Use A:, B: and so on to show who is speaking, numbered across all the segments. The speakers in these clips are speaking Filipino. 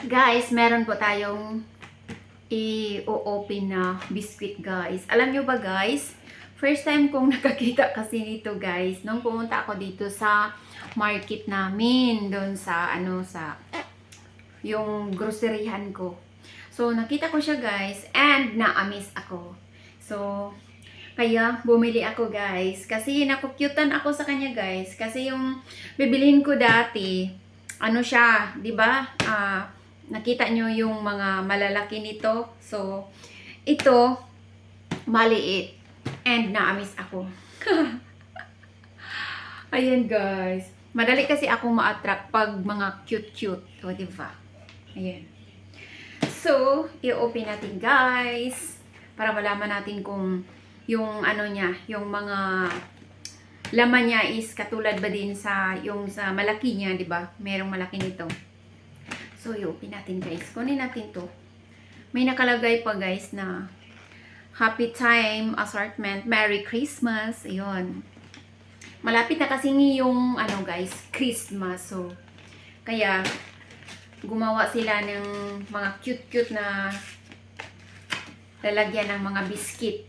A: Guys, meron po tayong i-open na biscuit, guys. Alam nyo ba, guys? First time kong nakakita kasi nito, guys. Nung pumunta ako dito sa market namin, doon sa, yung groceryhan ko. So, nakita ko siya, guys, and na-amaze ako. So, kaya bumili ako, guys. Kasi nakukyutan ako sa kanya, guys. Kasi yung bibilihin ko dati, ano siya, 'di ba? Nakita nyo yung mga malalaki nito. So, ito, maliit. And na-amaze ako. Ayan, guys. Madali kasi ako ma-attract pag mga cute-cute. O, diba? Ayan. So, i-open natin, guys. Para malaman natin kung yung ano niya, yung mga laman niya is katulad ba din sa yung sa malaki niya, 'di ba? Merong malaki nito. So, i-open natin, guys. Kunin natin 'to. May nakalagay pa, guys, na Happy Time Assortment, Merry Christmas. Ayun. Malapit na kasi yung ano, guys, Christmas. So, kaya gumawa sila ng mga cute-cute na lalagyan ng mga biscuit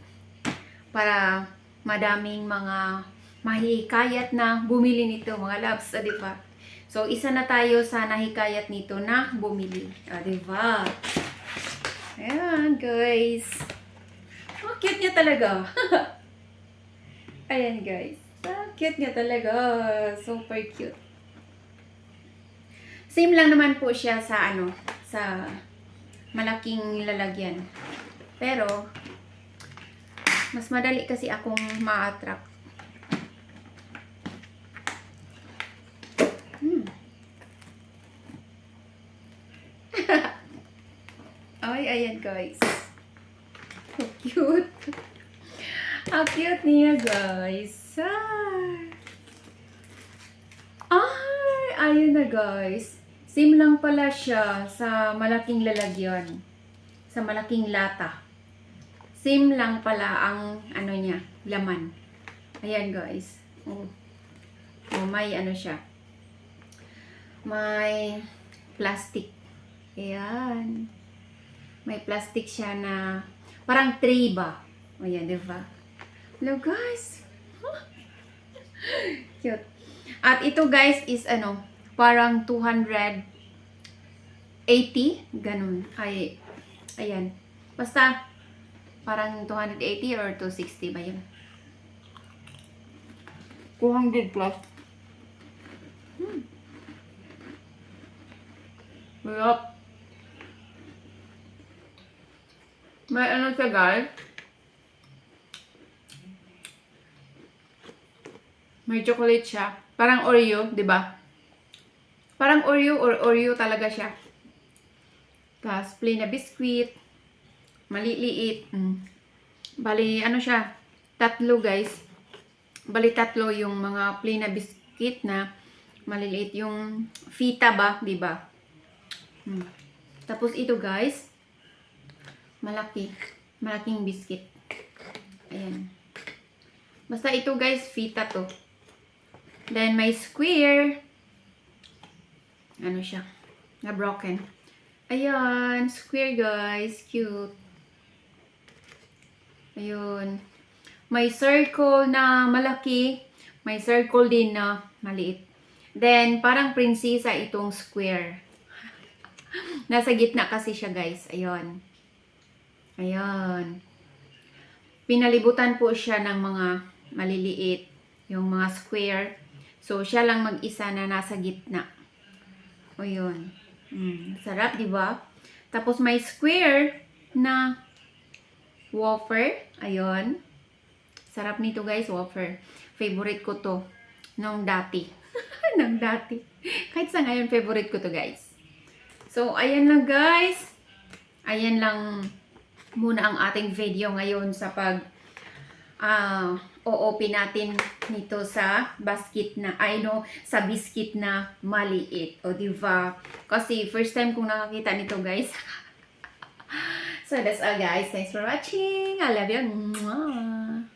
A: para madaming mga mahihikayat na bumili nito, mga loves, di ba? So, isa na tayo sa nahikayat nito na bumili. Di ba? Ayan, guys. Oh, cute niya talaga. Ayan, guys. Cute niya talaga. Super cute. Same lang naman po siya sa sa malaking lalagyan. Pero, mas madali kasi akong ma-attract. Ay, ayan, guys. So cute. Ang cute niya, guys. Ay, ayun na, guys. Same lang pala siya sa malaking lalagyan. Sa malaking lata. Same lang pala ang ano niya, laman. Ayan, guys. Oh, may ano siya. May plastic. Ayan. May plastic siya na parang tray ba? Ayan, di ba? Hello, guys. Cute. At ito, guys, is parang 280. Ganun. Ay, ayan. Basta, parang 280 or 260 ba yun? 200 plus. Yup. May ano siya, guys. May chocolate siya. Parang Oreo, di ba? Parang Oreo or Oreo talaga siya. Tapos, plain na biscuit. Maliliit. Bali, ano siya? Tatlo, guys. Bali, tatlo yung mga plain na biscuit na maliliit. Yung fita ba, di ba? Tapos, ito, guys. Malaki. Malaking biscuit. Ayan. Basta ito, guys, fita to. Then, may square. Ano siya? Na broken. Ayan. Square, guys. Cute. Ayun. May circle na malaki. May circle din na maliit. Then, parang prinsesa itong square. Nasa gitna kasi siya, guys. Ayun. Ayan. Pinalibutan po siya ng mga maliliit. Yung mga square. So, siya lang mag-isa na nasa gitna. O, yun. Sarap, di ba? Tapos, may square na wafer. Ayun. Sarap nito, guys, wafer. Favorite ko to. Nung dati. Nung dati. Kahit sa ngayon, favorite ko to, guys. So, ayan lang, guys. Ayan lang muna ang ating video ngayon sa o-open natin nito sa basket na, sa biscuit na maliit. O, diba? Kasi first time kong nakakita nito, guys. So, that's all, guys. Thanks for watching. I love you. Mwah.